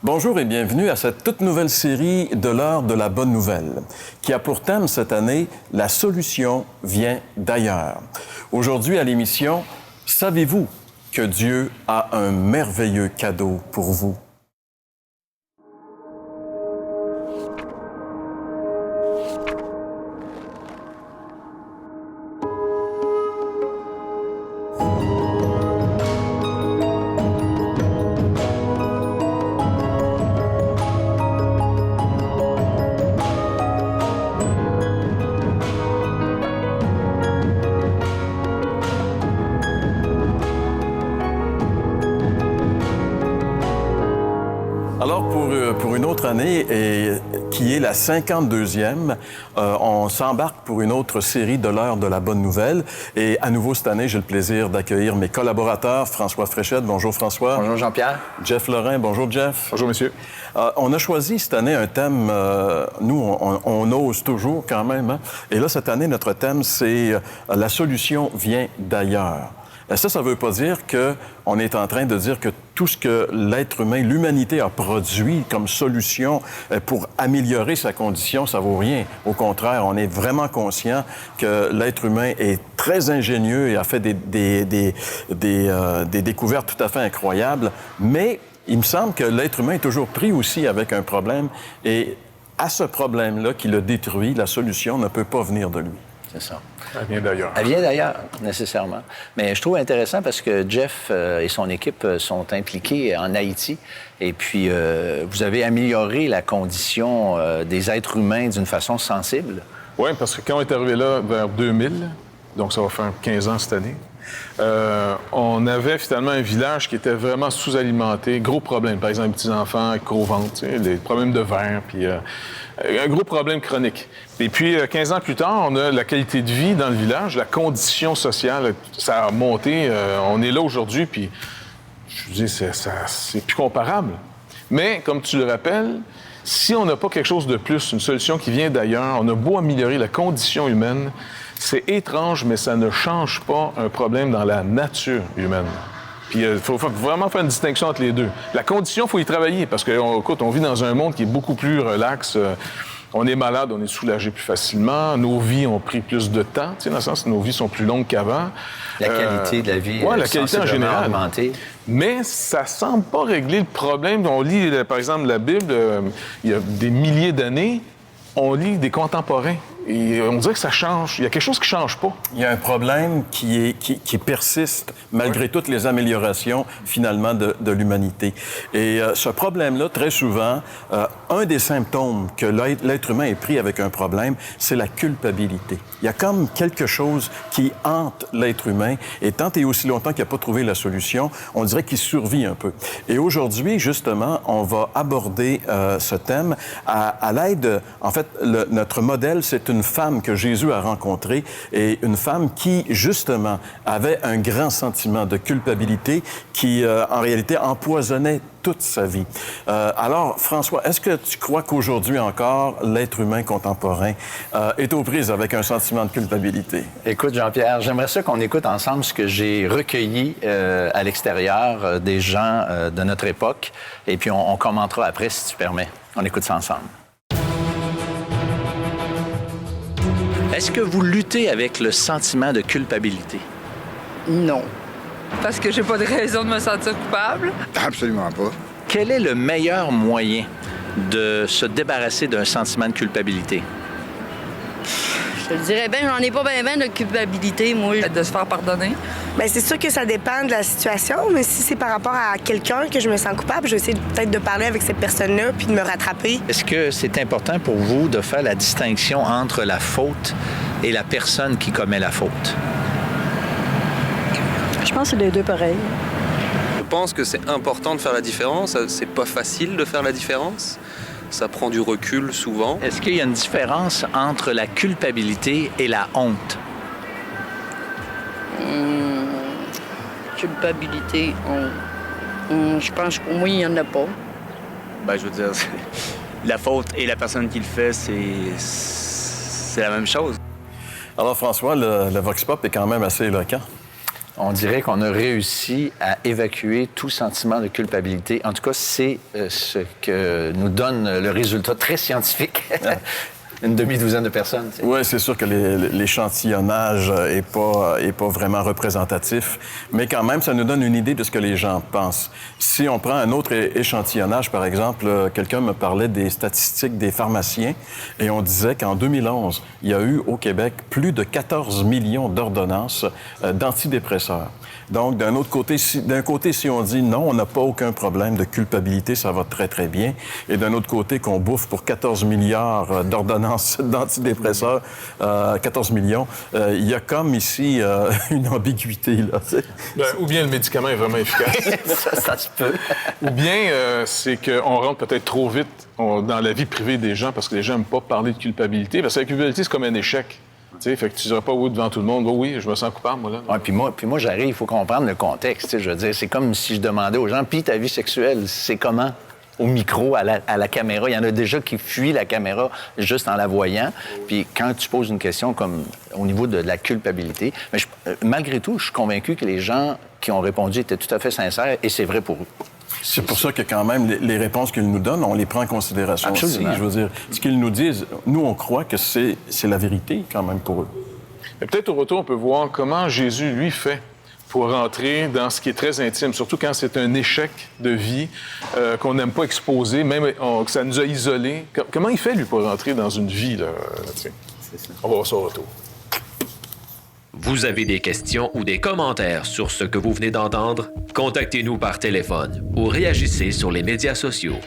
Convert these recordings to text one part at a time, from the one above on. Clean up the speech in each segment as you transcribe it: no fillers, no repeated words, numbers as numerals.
Bonjour et bienvenue à cette toute nouvelle série de l'heure de la bonne nouvelle, qui a pour thème cette année « La solution vient d'ailleurs ». Aujourd'hui à l'émission, savez-vous que Dieu a un merveilleux cadeau pour vous? Alors, pour une autre année, et qui est la 52e, on s'embarque pour une autre série de l'heure de la bonne nouvelle. Et à nouveau, cette année, j'ai le plaisir d'accueillir mes collaborateurs. François Fréchette, bonjour François. Bonjour Jean-Pierre. Jeff Lorrain, bonjour Jeff. Bonjour monsieur. On a choisi cette année un thème, nous, on ose toujours quand même. Hein? Et là, cette année, notre thème, c'est « La solution vient d'ailleurs ». Ça ne veut pas dire qu'on est en train de dire que tout ce que l'être humain, l'humanité a produit comme solution pour améliorer sa condition, ça vaut rien. Au contraire, on est vraiment conscient que l'être humain est très ingénieux et a fait des découvertes tout à fait incroyables. Mais il me semble que l'être humain est toujours pris aussi avec un problème. Et à ce problème-là qui le détruit, la solution ne peut pas venir de lui. C'est ça. Elle vient d'ailleurs. Elle vient d'ailleurs, nécessairement. Mais je trouve intéressant parce que Jeff et son équipe sont impliqués en Haïti. Et puis, vous avez amélioré la condition des êtres humains d'une façon sensible. Oui, parce que quand on est arrivé là vers 2000, donc ça va faire 15 ans cette année, on avait finalement un village qui était vraiment sous-alimenté. Gros problème, par exemple, les petits-enfants avec gros ventre, des problèmes de verre, puis un gros problème chronique. Et puis, 15 ans plus tard, on a la qualité de vie dans le village, la condition sociale, ça a monté. On est là aujourd'hui, puis je vous dis, c'est plus comparable. Mais, comme tu le rappelles, si on n'a pas quelque chose de plus, une solution qui vient d'ailleurs, on a beau améliorer la condition humaine, c'est étrange, mais ça ne change pas un problème dans la nature humaine. Puis il faut vraiment faire une distinction entre les deux. La condition, il faut y travailler, parce que, écoute, on vit dans un monde qui est beaucoup plus relax. On est malade, on est soulagé plus facilement. Nos vies ont pris plus de temps, dans le sens que nos vies sont plus longues qu'avant. La qualité de la vie la qualité en général. augmentée. Mais ça semble pas régler le problème. On lit, par exemple, la Bible, il y a des milliers d'années, on lit des contemporains. Et on dirait que ça change. Il y a quelque chose qui ne change pas. Il y a un problème qui persiste malgré toutes les améliorations, finalement, de l'humanité. Et ce problème-là, très souvent, un des symptômes que l'être humain est pris avec un problème, c'est la culpabilité. Il y a comme quelque chose qui hante l'être humain. Et tant et aussi longtemps qu'il n'a pas trouvé la solution, on dirait qu'il survit un peu. Et aujourd'hui, justement, on va aborder ce thème à l'aide... En fait, notre modèle, c'est une femme que Jésus a rencontrée et une femme qui, justement, avait un grand sentiment de culpabilité qui, en réalité, empoisonnait toute sa vie. Alors, François, est-ce que tu crois qu'aujourd'hui encore, l'être humain contemporain est aux prises avec un sentiment de culpabilité? Écoute, Jean-Pierre, j'aimerais ça qu'on écoute ensemble ce que j'ai recueilli à l'extérieur des gens de notre époque. Et puis, on commentera après, si tu permets. On écoute ça ensemble. Est-ce que vous luttez avec le sentiment de culpabilité? Non. Parce que j'ai pas de raison de me sentir coupable. Absolument pas. Quel est le meilleur moyen de se débarrasser d'un sentiment de culpabilité? Je te dirais bien, j'en ai pas bien de culpabilité, moi. De se faire pardonner. Bien, c'est sûr que ça dépend de la situation, mais si c'est par rapport à quelqu'un que je me sens coupable, je vais essayer peut-être de parler avec cette personne-là puis de me rattraper. Est-ce que c'est important pour vous de faire la distinction entre la faute et la personne qui commet la faute? Je pense que c'est les deux pareils. Je pense que c'est important de faire la différence. C'est pas facile de faire la différence. Ça prend du recul souvent. Est-ce qu'il y a une différence entre la culpabilité et la honte? Culpabilité, je pense qu'au moins, il n'y en a pas. Ben, je veux dire, la faute et la personne qui le fait, c'est la même chose. Alors, François, le Vox Pop est quand même assez éloquent. On dirait qu'on a réussi à évacuer tout sentiment de culpabilité. En tout cas, c'est ce que nous donne le résultat très scientifique. Une demi-douzaine de personnes. Oui, c'est sûr que l'échantillonnage n'est pas vraiment représentatif, mais quand même, ça nous donne une idée de ce que les gens pensent. Si on prend un autre échantillonnage, par exemple, quelqu'un me parlait des statistiques des pharmaciens et on disait qu'en 2011, il y a eu au Québec plus de 14 millions d'ordonnances d'antidépresseurs. Donc, d'un côté, si on dit non, on n'a pas aucun problème de culpabilité, ça va très, très bien. Et d'un autre côté, qu'on bouffe pour 14 milliards d'ordonnances d'antidépresseurs, 14 millions, il y a comme ici une ambiguïté, là. Ou bien le médicament est vraiment efficace. ça se peut. Ou bien c'est qu'on rentre peut-être trop vite dans la vie privée des gens parce que les gens n'aiment pas parler de culpabilité. Parce que la culpabilité, c'est comme un échec. Fait que tu dirais pas oui devant tout le monde. Oui, je me sens coupable, moi, là. Ouais, puis moi, j'arrive, il faut comprendre le contexte. Je veux dire, c'est comme si je demandais aux gens, puis ta vie sexuelle, c'est comment? Au micro, à la caméra. Il y en a déjà qui fuient la caméra juste en la voyant. Puis quand tu poses une question comme au niveau de la culpabilité, mais malgré tout, je suis convaincu que les gens qui ont répondu étaient tout à fait sincères et c'est vrai pour eux. C'est pour ça que quand même, les réponses qu'ils nous donnent, on les prend en considération. Absolument. Aussi. Je veux dire, ce qu'ils nous disent, nous, on croit que c'est la vérité quand même pour eux. Mais peut-être au retour, on peut voir comment Jésus, lui, fait pour rentrer dans ce qui est très intime, surtout quand c'est un échec de vie qu'on n'aime pas exposer, même que ça nous a isolés. Comment il fait, lui, pour rentrer dans une vie, là, là-dessus? On va voir ça au retour. Vous avez des questions ou des commentaires sur ce que vous venez d'entendre? Contactez-nous par téléphone ou réagissez sur les médias sociaux.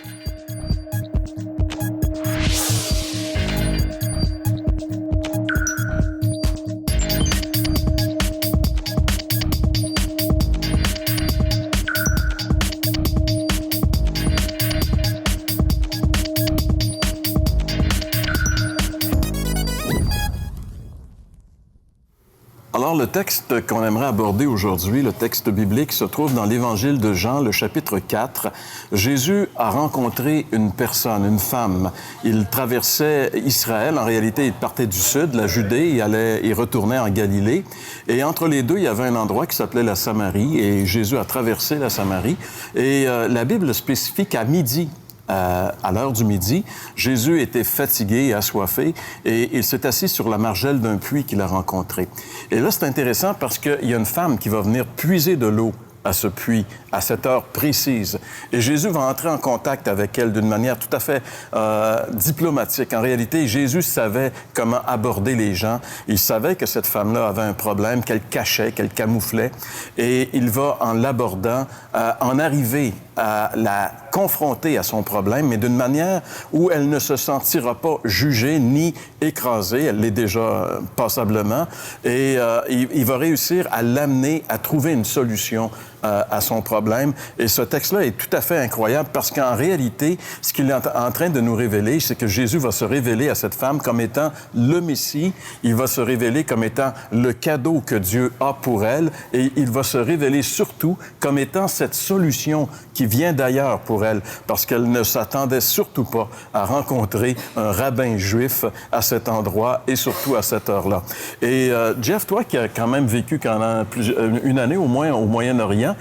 Alors, le texte qu'on aimerait aborder aujourd'hui, le texte biblique, se trouve dans l'Évangile de Jean, le chapitre 4. Jésus a rencontré une personne, une femme. Il traversait Israël. En réalité, il partait du sud, la Judée, il retournait en Galilée. Et entre les deux, il y avait un endroit qui s'appelait la Samarie. Et Jésus a traversé la Samarie. Et la Bible spécifie qu'à midi, à l'heure du midi, Jésus était fatigué et assoiffé et il s'est assis sur la margelle d'un puits qu'il a rencontré. Et là, c'est intéressant parce qu'il y a une femme qui va venir puiser de l'eau à ce puits, à cette heure précise. Et Jésus va entrer en contact avec elle d'une manière tout à fait diplomatique. En réalité, Jésus savait comment aborder les gens. Il savait que cette femme-là avait un problème, qu'elle cachait, qu'elle camouflait. Et il va, en l'abordant, en arriver à la confronter à son problème, mais d'une manière où elle ne se sentira pas jugée ni écrasée. Elle l'est déjà passablement. Et il va réussir à l'amener à trouver une solution à son problème. Et ce texte-là est tout à fait incroyable parce qu'en réalité, ce qu'il est en train de nous révéler, c'est que Jésus va se révéler à cette femme comme étant le Messie. Il va se révéler comme étant le cadeau que Dieu a pour elle. Et il va se révéler surtout comme étant cette solution qui vient d'ailleurs pour elle parce qu'elle ne s'attendait surtout pas à rencontrer un rabbin juif à cet endroit et surtout à cette heure-là. Et Jeff, toi qui as quand même vécu pendant une année au moins au Moyen-Orient,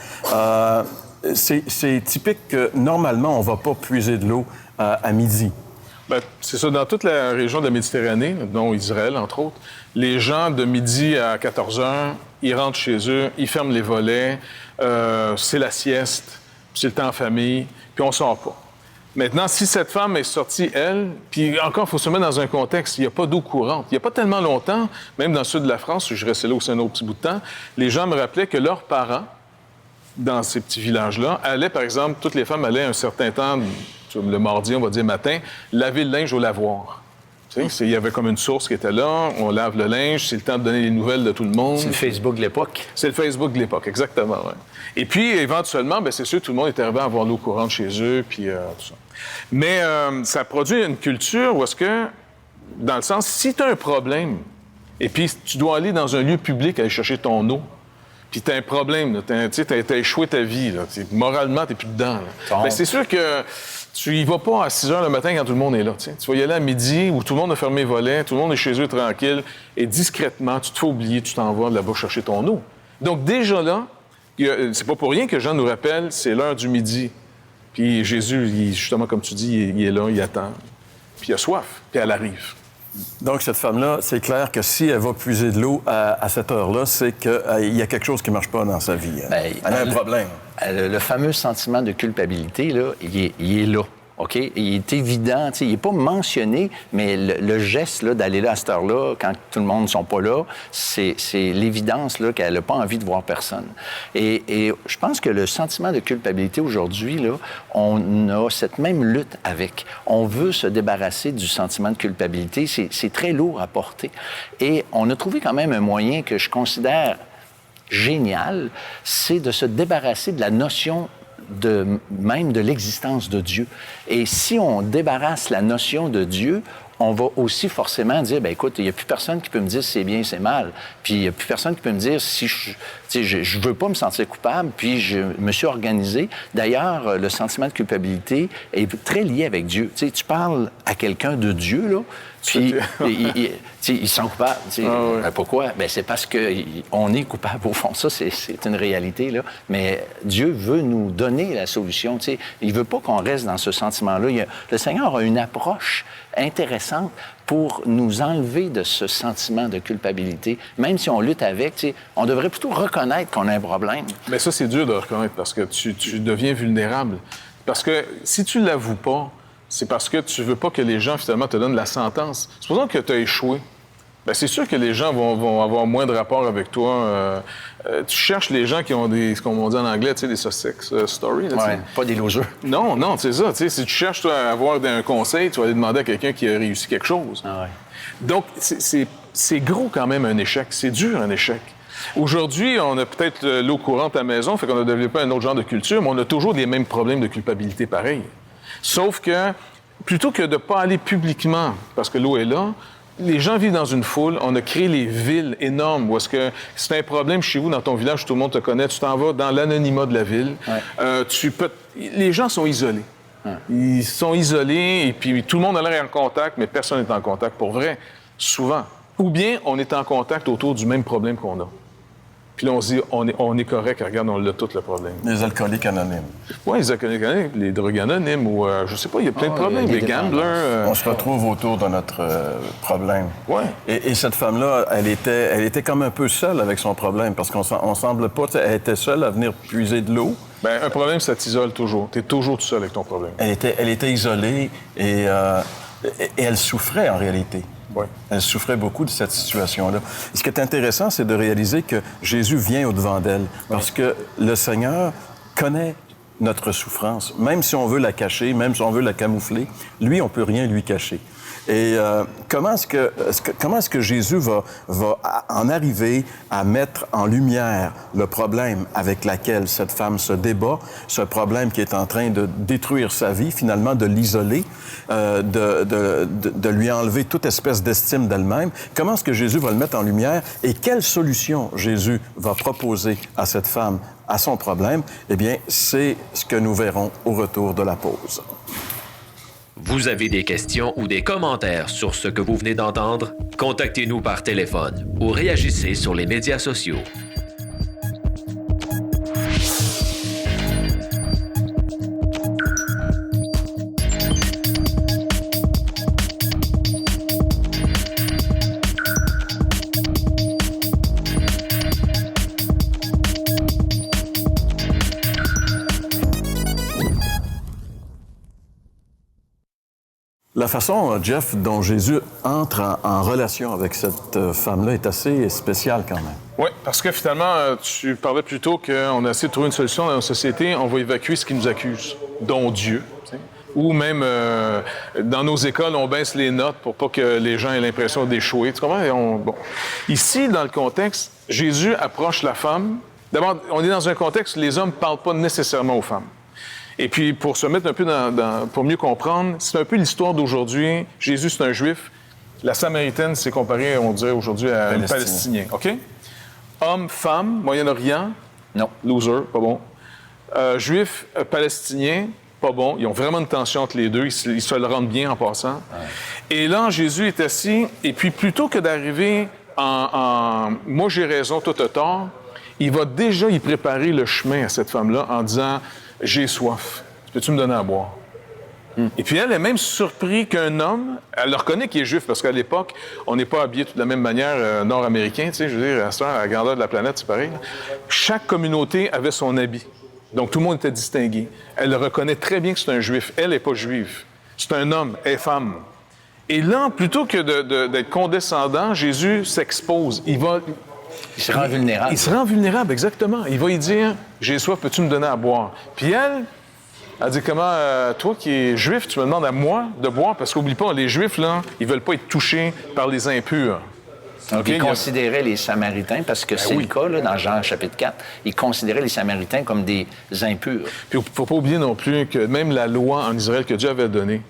c'est typique que, normalement, on ne va pas puiser de l'eau à midi. Bien, c'est ça. Dans toute la région de la Méditerranée, dont Israël, entre autres, les gens, de midi à 14 heures, ils rentrent chez eux, ils ferment les volets, c'est la sieste, c'est le temps en famille, puis on ne sort pas. Maintenant, si cette femme est sortie, elle, puis encore, il faut se mettre dans un contexte, il n'y a pas d'eau courante. Il n'y a pas tellement longtemps, même dans le sud de la France, où je restais là aussi un autre petit bout de temps, les gens me rappelaient que leurs parents, dans ces petits villages-là, allaient, par exemple, toutes les femmes allaient un certain temps, le mardi, on va dire matin, laver le linge au lavoir. Tu sais, il y avait comme une source qui était là, on lave le linge, c'est le temps de donner les nouvelles de tout le monde. C'est le Facebook de l'époque. C'est le Facebook de l'époque, exactement, oui. Et puis, éventuellement, bien, c'est sûr, tout le monde est arrivé à avoir l'eau courante chez eux, puis tout ça. Mais ça produit une culture où est-ce que, dans le sens, si tu as un problème, et puis tu dois aller dans un lieu public aller chercher ton eau, puis tu as un problème, tu as échoué ta vie, là, moralement, tu n'es plus dedans. Bien, c'est sûr que tu y vas pas à 6 heures le matin quand tout le monde est là. Tu vas y aller à midi où tout le monde a fermé les volets, tout le monde est chez eux tranquille, et discrètement, tu te fais oublier, tu t'en vas là-bas chercher ton eau. Donc, déjà là, c'est pas pour rien que Jean nous rappelle, c'est l'heure du midi. Puis Jésus, justement, comme tu dis, il est là, il attend. Puis il a soif, puis elle arrive. Donc, cette femme-là, c'est clair que si elle va puiser de l'eau à cette heure-là, c'est qu'il y a quelque chose qui ne marche pas dans sa vie. Bien, elle a un problème. Le fameux sentiment de culpabilité, là, il est là. OK? Il est évident, il n'est pas mentionné, mais le geste là, d'aller là à cette heure-là, quand tout le monde ne sont pas là, c'est l'évidence là, qu'elle n'a pas envie de voir personne. Et je pense que le sentiment de culpabilité aujourd'hui, là, on a cette même lutte avec. On veut se débarrasser du sentiment de culpabilité. C'est très lourd à porter. Et on a trouvé quand même un moyen que je considère génial, c'est de se débarrasser de la notion même de l'existence de Dieu. Et si on débarrasse la notion de Dieu, on va aussi forcément dire, bien écoute, il n'y a plus personne qui peut me dire si c'est bien, c'est mal. Puis il n'y a plus personne qui peut me dire si je veux pas me sentir coupable, puis je me suis organisé. D'ailleurs, le sentiment de culpabilité est très lié avec Dieu. Tu sais, tu parles à quelqu'un de Dieu, là, puis ils sont coupables. Ben, pourquoi? Ben, c'est parce qu'on est coupable, au fond. Ça, c'est une réalité, là. Mais Dieu veut nous donner la solution. Tu sais, il ne veut pas qu'on reste dans ce sentiment-là. Le Seigneur a une approche intéressante pour nous enlever de ce sentiment de culpabilité. Même si on lutte avec, tu sais, on devrait plutôt reconnaître qu'on a un problème. Mais ça, c'est dur de reconnaître parce que tu deviens vulnérable. Parce que si tu ne l'avoues pas, c'est parce que tu veux pas que les gens, finalement, te donnent la sentence. Supposons que tu as échoué. Bien, c'est sûr que les gens vont avoir moins de rapport avec toi. Tu cherches les gens qui ont ce qu'on dit en anglais, tu sais, des success stories. Oui, pas des losers. Non, c'est ça. Tu sais, si tu cherches, toi, à avoir un conseil, tu vas aller demander à quelqu'un qui a réussi quelque chose. Ah ouais. Donc, c'est gros quand même un échec. C'est dur, un échec. Aujourd'hui, on a peut-être l'eau courante à la maison, fait qu'on a développé un autre genre de culture, mais on a toujours les mêmes problèmes de culpabilité pareil. Sauf que, plutôt que de ne pas aller publiquement, parce que l'eau est là, les gens vivent dans une foule. On a créé les villes énormes où est-ce que c'est un problème chez vous, dans ton village, tout le monde te connaît, tu t'en vas dans l'anonymat de la ville. Ouais. Les gens sont isolés. Ouais. Ils sont isolés et puis tout le monde a l'air en contact, mais personne n'est en contact pour vrai, souvent. Ou bien on est en contact autour du même problème qu'on a. Puis là, on se dit, on est correct, regarde, on a tout le problème. Les alcooliques anonymes. Oui, les alcooliques anonymes, les drogues anonymes, ou je sais pas, il y a plein de problèmes. Les gamblers. On se retrouve autour de notre problème. Oui. Et cette femme-là, elle était comme un peu seule avec son problème, parce qu'on semble pas, elle était seule à venir puiser de l'eau. Bien, un problème, ça t'isole toujours. Tu es toujours tout seul avec ton problème. Elle était isolée et elle souffrait en réalité. Oui. Elle souffrait beaucoup de cette situation-là. Et ce qui est intéressant, c'est de réaliser que Jésus vient au-devant d'elle, parce que le Seigneur connaît notre souffrance. Même si on veut la cacher, même si on veut la camoufler, lui, on peut rien lui cacher. Et comment est-ce que Jésus va en arriver à mettre en lumière le problème avec lequel cette femme se débat, ce problème qui est en train de détruire sa vie, finalement de l'isoler, de lui enlever toute espèce d'estime d'elle-même? Comment est-ce que Jésus va le mettre en lumière et quelle solution Jésus va proposer à cette femme, à son problème? Eh bien, c'est ce que nous verrons au retour de la pause. Vous avez des questions ou des commentaires sur ce que vous venez d'entendre? Contactez-nous par téléphone ou réagissez sur les médias sociaux. La façon, Jeff, dont Jésus entre en relation avec cette femme-là est assez spéciale quand même. Oui, parce que finalement, tu parlais plus tôt qu'on a essayé de trouver une solution dans nos sociétés, on va évacuer ce qui nous accuse, dont Dieu. T'sais. Ou même dans nos écoles, on baisse les notes pour pas que les gens aient l'impression d'échouer. Tu comprends? Bon. Ici, dans le contexte, Jésus approche la femme. D'abord, on est dans un contexte où les hommes ne parlent pas nécessairement aux femmes. Et puis, pour se mettre un peu pour mieux comprendre, c'est un peu l'histoire d'aujourd'hui. Jésus, c'est un Juif. La Samaritaine, c'est comparé, on dirait aujourd'hui, à un Palestinien. OK? Homme, femme, Moyen-Orient. Non. Loser, pas bon. Juif, Palestinien, pas bon. Ils ont vraiment une tension entre les deux. Ils se le rendent bien en passant. Ouais. Et là, Jésus est assis. Et puis, plutôt que d'arriver en « moi, j'ai raison, toi, t'as tort », il va déjà y préparer le chemin à cette femme-là en disant « J'ai soif, peux-tu me donner à boire? » Et puis elle est même surprise qu'un homme, elle le reconnaît qu'il est juif, parce qu'à l'époque, on n'est pas habillé de la même manière nord-américain, tu sais, je veux dire, à la grandeur de la planète, c'est pareil. Là. Chaque communauté avait son habit. Donc tout le monde était distingué. Elle reconnaît très bien que c'est un juif. Elle n'est pas juive. C'est un homme, elle est femme. Et là, plutôt que d'être condescendant, Jésus s'expose. Il se rend vulnérable. Il se rend vulnérable, exactement. Il va lui dire « J'ai soif, peux-tu me donner à boire? » Puis elle dit « Comment, toi qui es juif, tu me demandes à moi de boire? » Parce qu'oublie pas, les Juifs, là, ils veulent pas être touchés par les impurs. Donc, ils considéraient les Samaritains, parce que c'est le cas, là, dans Jean chapitre 4, ils considéraient les Samaritains comme des impurs. Puis il ne faut pas oublier non plus que même la loi en Israël que Dieu avait donnée,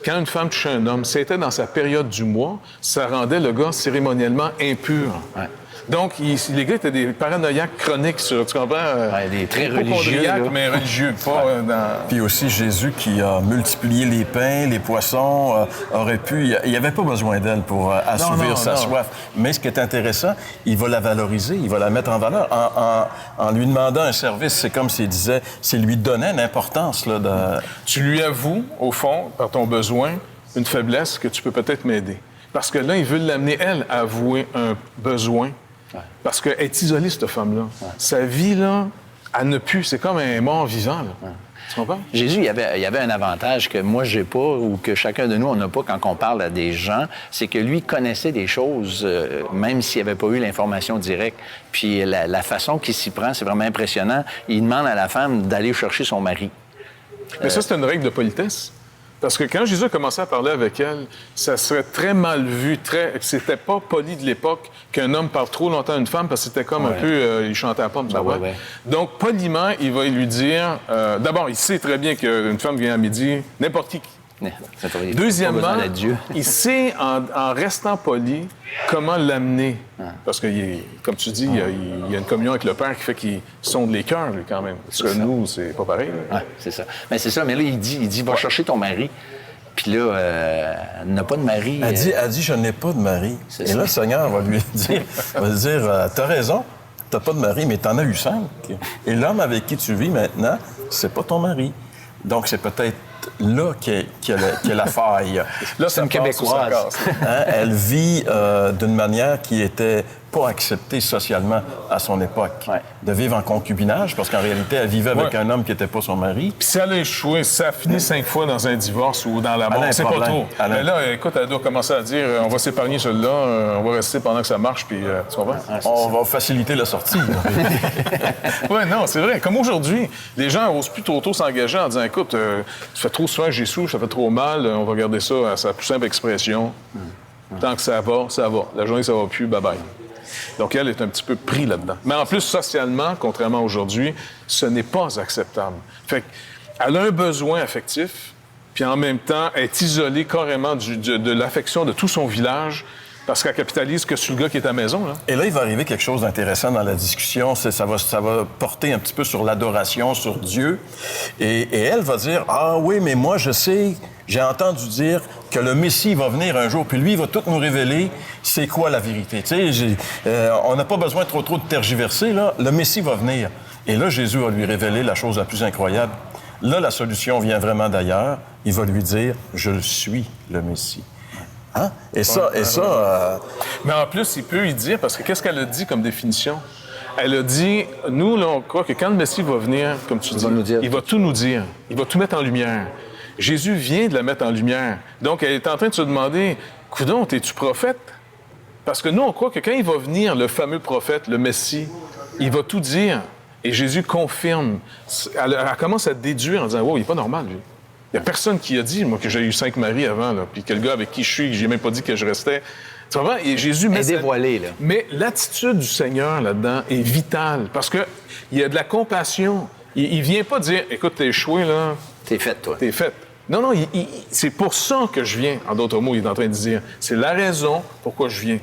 quand une femme touchait un homme, c'était dans sa période du mois, ça rendait le gars cérémoniellement impur. Ouais. Donc, les gars étaient des paranoïaques chroniques sur, tu comprends? Des très religieux. Mais religieux, pas dans... Puis aussi, Jésus qui a multiplié les pains, les poissons, aurait pu... Il n'y avait pas besoin d'elle pour assouvir sa soif. Mais ce qui est intéressant, il va la valoriser, il va la mettre en valeur. En lui demandant un service, c'est comme s'il disait, s'il lui donnait une importance. Là, Tu lui avoues, au fond, par ton besoin, une faiblesse que tu peux peut-être m'aider. Parce que là, il veut l'amener, elle, à avouer un besoin. Parce qu'elle est isolée, cette femme-là. Sa vie, là, elle ne pue. C'est comme un mort vivant, là. Tu comprends? Jésus, il y avait un avantage que moi, j'ai pas ou que chacun de nous, on n'a pas quand on parle à des gens, c'est que lui connaissait des choses, même s'il n'avait pas eu l'information directe. Puis la façon qu'il s'y prend, c'est vraiment impressionnant. Il demande à la femme d'aller chercher son mari. Mais ça, c'est une règle de politesse. Parce que quand Jésus a commencé à parler avec elle, ça serait très mal vu, c'était pas poli de l'époque qu'un homme parle trop longtemps à une femme parce que c'était comme un peu... il chantait à pomme, tu vois. Donc, poliment, il va lui dire... D'abord, il sait très bien qu'une femme vient à midi, n'importe qui. Deuxièmement, il sait, en restant poli, comment l'amener. Parce que, comme tu dis, il y a une communion avec le Père qui fait qu'il sonde les cœurs, lui, quand même. Parce que nous, c'est pas pareil. Oui, c'est ça. Mais c'est ça. Mais là, il dit va chercher ton mari. Puis là, elle n'a pas de mari. Elle dit, je n'ai pas de mari. Et là, le Seigneur va lui dire, t'as raison, t'as pas de mari, mais t'en as eu 5. Et l'homme avec qui tu vis maintenant, c'est pas ton mari. Donc, c'est peut-être là qu'il y a la faille. Là, c'est une Québécoise. Elle vit d'une manière qui était pas acceptée socialement à son époque. De vivre en concubinage, parce qu'en réalité, elle vivait avec un homme qui n'était pas son mari. Puis si elle a échoué, si ça a fini 5 fois dans un divorce ou dans la mort, c'est pas trop. Mais là, écoute, elle doit commencer à dire, on va s'épargner celui-là, on va rester pendant que ça marche, puis tu comprends? On va faciliter la sortie. Oui, non, c'est vrai. Comme aujourd'hui, les gens n'osent plus trop tôt s'engager en disant, écoute, tu fais trop souvent, j'ai sous, ça fait trop mal, on va garder ça à sa plus simple expression. Tant que ça va, ça va. La journée, ça va plus, bye-bye. Donc, elle est un petit peu pris là-dedans. Mais en plus, socialement, contrairement à aujourd'hui, ce n'est pas acceptable. Fait qu'elle a un besoin affectif, puis en même temps, elle est isolée carrément de l'affection de tout son village, parce qu'elle capitalise que sur le gars qui est à la maison. Là. Et là, il va arriver quelque chose d'intéressant dans la discussion. Ça va porter un petit peu sur l'adoration, sur Dieu. Et elle va dire, « Ah oui, mais moi, je sais, j'ai entendu dire que le Messie va venir un jour, puis lui, il va tout nous révéler c'est quoi la vérité. » Tu sais, on n'a pas besoin trop de tergiverser, là. Le Messie va venir. Et là, Jésus va lui révéler la chose la plus incroyable. Là, la solution vient vraiment d'ailleurs. Il va lui dire, « Je suis le Messie. » Hein? Et ça... Mais en plus, il peut y dire, parce que qu'est-ce qu'elle a dit comme définition? Elle a dit, nous, là, on croit que quand le Messie va venir, comme tu dis, il va tout nous dire. Il va tout mettre en lumière. Jésus vient de la mettre en lumière. Donc, elle est en train de se demander, coudonc, es-tu prophète? Parce que nous, on croit que quand il va venir, le fameux prophète, le Messie, il va tout dire. Et Jésus confirme. Elle commence à déduire en disant, wow, il n'est pas normal, lui. Il n'y a personne qui a dit, moi, que j'ai eu 5 maris avant, là, puis que le gars avec qui je suis, j'ai même pas dit que je restais. Tu vois, et Jésus met dévoilé, là. Mais l'attitude du Seigneur là-dedans est vitale, parce que il y a de la compassion. Il vient pas dire, écoute, t'es échoué, là. T'es faite, toi. T'es faite. Non, c'est pour ça que je viens. En d'autres mots, il est en train de dire, c'est la raison pourquoi je viens.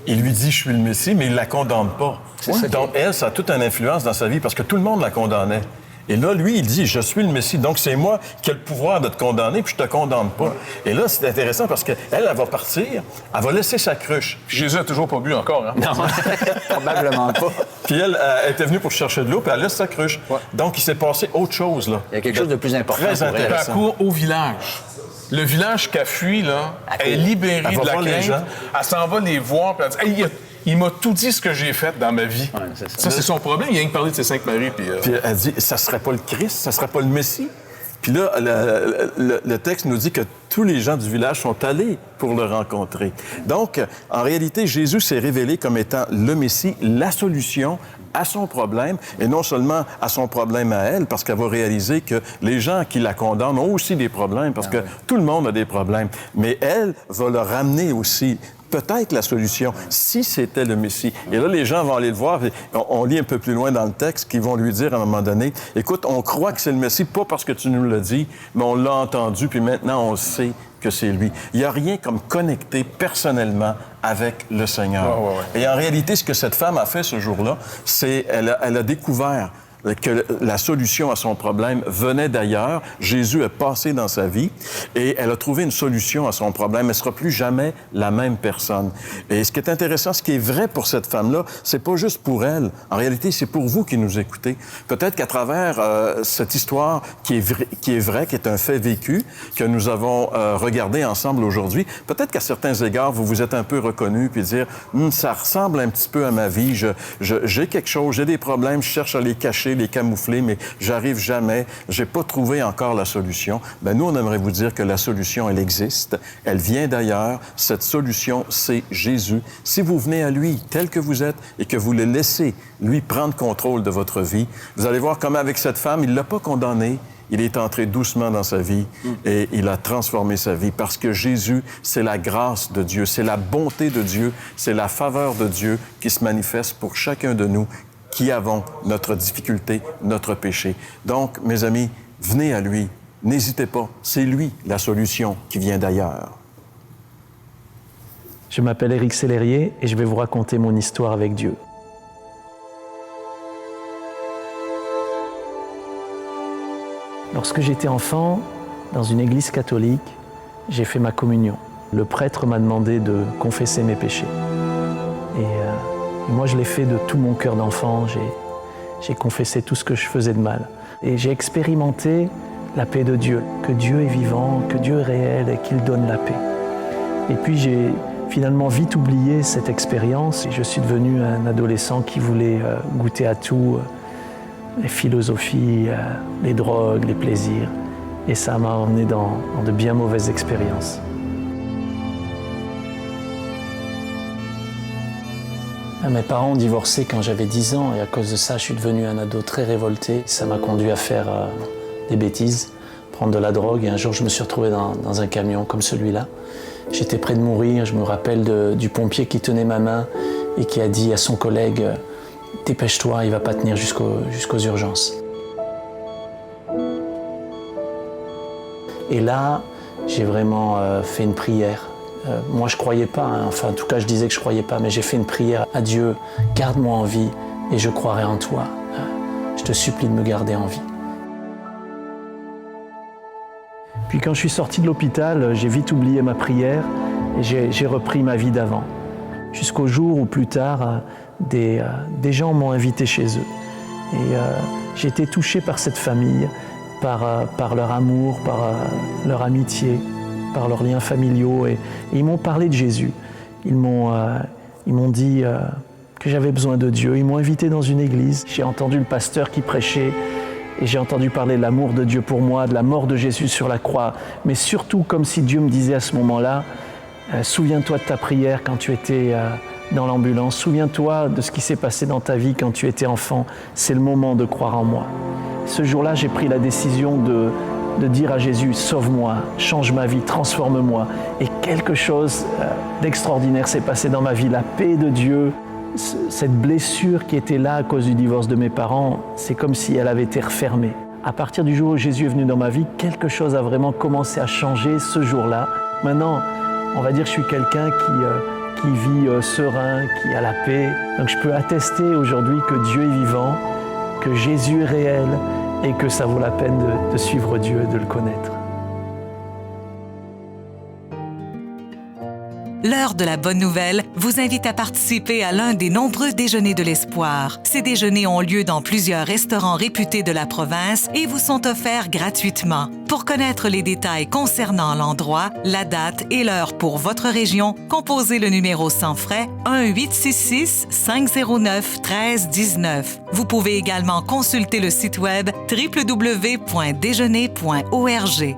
Il lui dit, je suis le Messie, mais il la condamne pas. Donc, elle, ça a toute une influence dans sa vie, parce que tout le monde la condamnait. Et là, lui, il dit, je suis le Messie, donc c'est moi qui ai le pouvoir de te condamner, puis je te condamne pas. Et là, c'est intéressant parce qu'elle, elle va partir, elle va laisser sa cruche. Jésus a toujours pas bu encore, hein? Non, probablement pas. Puis elle était venue pour chercher de l'eau, puis elle laisse sa cruche. Ouais. Donc, il s'est passé autre chose, là. Il y a quelque chose de plus important. Très intéressant. Elle court au village. Le village qu'elle fuit, là, elle est libérée de la crainte. Elle s'en va les voir, puis elle dit, hey, il m'a tout dit ce que j'ai fait dans ma vie. Ouais, ça, c'est son problème. Il a rien que parlé de ses 5 maris. Puis elle dit, ça serait pas le Christ, ça serait pas le Messie. Puis là, le texte nous dit que tous les gens du village sont allés pour le rencontrer. Donc, en réalité, Jésus s'est révélé comme étant le Messie, la solution à son problème, et non seulement à son problème à elle, parce qu'elle va réaliser que les gens qui la condamnent ont aussi des problèmes, parce que tout le monde a des problèmes. Mais elle va leur ramener aussi peut-être la solution, si c'était le Messie. Et là, les gens vont aller le voir. Et on lit un peu plus loin dans le texte qu'ils vont lui dire à un moment donné, « Écoute, on croit que c'est le Messie, pas parce que tu nous l'as dit, mais on l'a entendu, puis maintenant on sait que c'est lui. » Il n'y a rien comme connecter personnellement avec le Seigneur. Et en réalité, ce que cette femme a fait ce jour-là, c'est elle a découvert que la solution à son problème venait d'ailleurs. Jésus est passé dans sa vie et elle a trouvé une solution à son problème. Elle ne sera plus jamais la même personne. Et ce qui est intéressant, ce qui est vrai pour cette femme-là, c'est pas juste pour elle. En réalité, c'est pour vous qui nous écoutez. Peut-être qu'à travers cette histoire qui est vraie, qui est un fait vécu, que nous avons regardé ensemble aujourd'hui, peut-être qu'à certains égards, vous vous êtes un peu reconnu puis dire ça ressemble un petit peu à ma vie. J'ai quelque chose, j'ai des problèmes, je cherche à les cacher, les camoufler, mais j'arrive jamais, j'ai pas trouvé encore la solution. Bien, nous, on aimerait vous dire que la solution, elle existe, elle vient d'ailleurs. Cette solution, c'est Jésus. Si vous venez à lui tel que vous êtes et que vous le laissez, lui, prendre contrôle de votre vie, vous allez voir comme avec cette femme, il l'a pas condamnée, il est entré doucement dans sa vie et il a transformé sa vie parce que Jésus, c'est la grâce de Dieu, c'est la bonté de Dieu, c'est la faveur de Dieu qui se manifeste pour chacun de nous qui avons notre difficulté, notre péché. Donc, mes amis, venez à lui. N'hésitez pas. C'est lui la solution qui vient d'ailleurs. Je m'appelle Éric Sellerier et je vais vous raconter mon histoire avec Dieu. Lorsque j'étais enfant, dans une église catholique, j'ai fait ma communion. Le prêtre m'a demandé de confesser mes péchés. Et moi, je l'ai fait de tout mon cœur d'enfant. J'ai confessé tout ce que je faisais de mal. Et j'ai expérimenté la paix de Dieu, que Dieu est vivant, que Dieu est réel et qu'il donne la paix. Et puis, j'ai finalement vite oublié cette expérience et je suis devenu un adolescent qui voulait goûter à tout, les philosophies, les drogues, les plaisirs. Et ça m'a emmené dans de bien mauvaises expériences. Mes parents ont divorcé quand j'avais 10 ans et à cause de ça, je suis devenu un ado très révolté. Ça m'a conduit à faire des bêtises, prendre de la drogue. Et un jour, je me suis retrouvé dans un camion comme celui-là. J'étais près de mourir. Je me rappelle du pompier qui tenait ma main et qui a dit à son collègue « Dépêche-toi, il ne va pas tenir jusqu'aux urgences. » Et là, j'ai vraiment fait une prière. Moi, je croyais pas, hein. Enfin, en tout cas, je disais que je croyais pas, mais j'ai fait une prière à Dieu. Garde-moi en vie et je croirai en toi. Je te supplie de me garder en vie. Puis quand je suis sorti de l'hôpital, j'ai vite oublié ma prière et j'ai repris ma vie d'avant. Jusqu'au jour où, plus tard, des gens m'ont invité chez eux. Et j'ai été touché par cette famille, par leur amour, par leur amitié, par leurs liens familiaux, et ils m'ont parlé de Jésus. Ils m'ont dit que j'avais besoin de Dieu. Ils m'ont invité dans une église. J'ai entendu le pasteur qui prêchait et j'ai entendu parler de l'amour de Dieu pour moi, de la mort de Jésus sur la croix, mais surtout comme si Dieu me disait à ce moment-là, souviens-toi de ta prière quand tu étais dans l'ambulance, souviens-toi de ce qui s'est passé dans ta vie quand tu étais enfant, c'est le moment de croire en moi. Ce jour-là, j'ai pris la décision de dire à Jésus, sauve-moi, change ma vie, transforme-moi. Et quelque chose d'extraordinaire s'est passé dans ma vie. La paix de Dieu, cette blessure qui était là à cause du divorce de mes parents, c'est comme si elle avait été refermée. À partir du jour où Jésus est venu dans ma vie, quelque chose a vraiment commencé à changer ce jour-là. Maintenant, on va dire que je suis quelqu'un qui vit serein, qui a la paix. Donc je peux attester aujourd'hui que Dieu est vivant, que Jésus est réel et que ça vaut la peine de suivre Dieu et de le connaître. L'heure de la bonne nouvelle vous invite à participer à l'un des nombreux déjeuners de l'espoir. Ces déjeuners ont lieu dans plusieurs restaurants réputés de la province et vous sont offerts gratuitement. Pour connaître les détails concernant l'endroit, la date et l'heure pour votre région, composez le numéro sans frais 1-866-509-1319. Vous pouvez également consulter le site web www.déjeuner.org.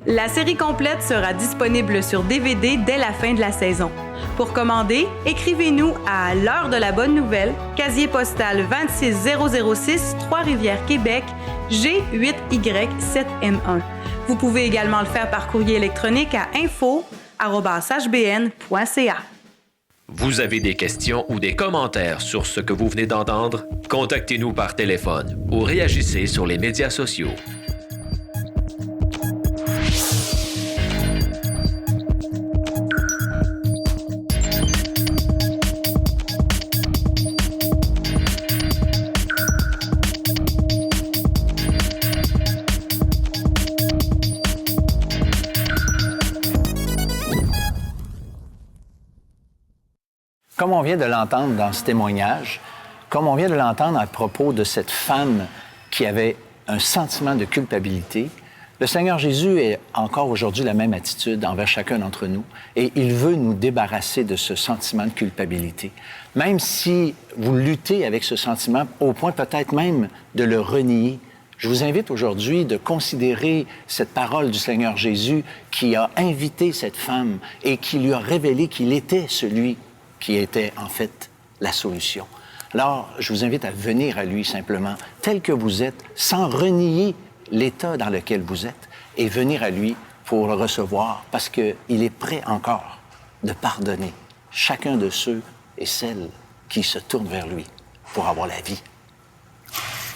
La série complète sera disponible sur DVD dès la fin de la saison. Pour commander, écrivez-nous à l'heure de la bonne nouvelle, casier postal 26006, Trois-Rivières, Québec, G8Y7M1. Vous pouvez également le faire par courrier électronique à info@hbn.ca. Vous avez des questions ou des commentaires sur ce que vous venez d'entendre? Contactez-nous par téléphone ou réagissez sur les médias sociaux. Comme on vient de l'entendre dans ce témoignage, comme on vient de l'entendre à propos de cette femme qui avait un sentiment de culpabilité, le Seigneur Jésus a encore aujourd'hui la même attitude envers chacun d'entre nous et il veut nous débarrasser de ce sentiment de culpabilité. Même si vous luttez avec ce sentiment, au point peut-être même de le renier, je vous invite aujourd'hui de considérer cette parole du Seigneur Jésus qui a invité cette femme et qui lui a révélé qu'il était celui qui était en fait la solution. Alors, je vous invite à venir à lui simplement, tel que vous êtes, sans renier l'état dans lequel vous êtes, et venir à lui pour le recevoir, parce qu'il est prêt encore de pardonner chacun de ceux et celles qui se tournent vers lui pour avoir la vie.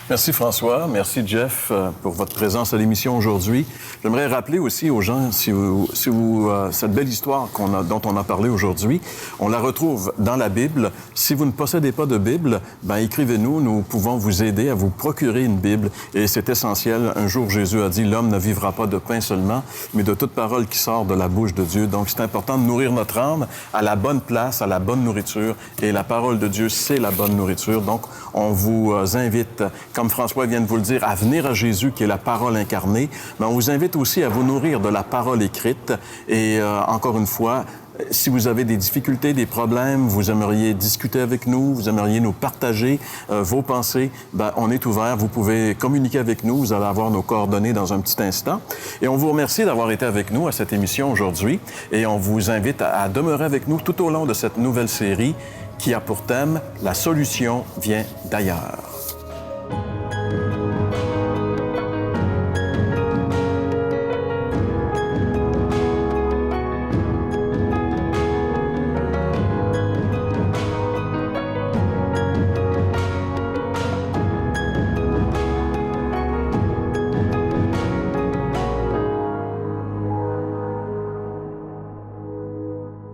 Merci François, merci Jeff pour votre présence à l'émission aujourd'hui. J'aimerais rappeler aussi aux gens, cette belle histoire dont on a parlé aujourd'hui, on la retrouve dans la Bible. Si vous ne possédez pas de Bible, écrivez-nous, nous pouvons vous aider à vous procurer une Bible. Et c'est essentiel. Un jour, Jésus a dit, l'homme ne vivra pas de pain seulement, mais de toute parole qui sort de la bouche de Dieu. Donc c'est important de nourrir notre âme à la bonne place, à la bonne nourriture. Et la parole de Dieu, c'est la bonne nourriture. Donc on vous invite, comme François vient de vous le dire, à venir à Jésus, qui est la parole incarnée. Mais on vous invite aussi à vous nourrir de la parole écrite. Et encore une fois, si vous avez des difficultés, des problèmes, vous aimeriez discuter avec nous, vous aimeriez nous partager vos pensées, on est ouvert. Vous pouvez communiquer avec nous. Vous allez avoir nos coordonnées dans un petit instant. Et on vous remercie d'avoir été avec nous à cette émission aujourd'hui. Et on vous invite à demeurer avec nous tout au long de cette nouvelle série qui a pour thème « La solution vient d'ailleurs ».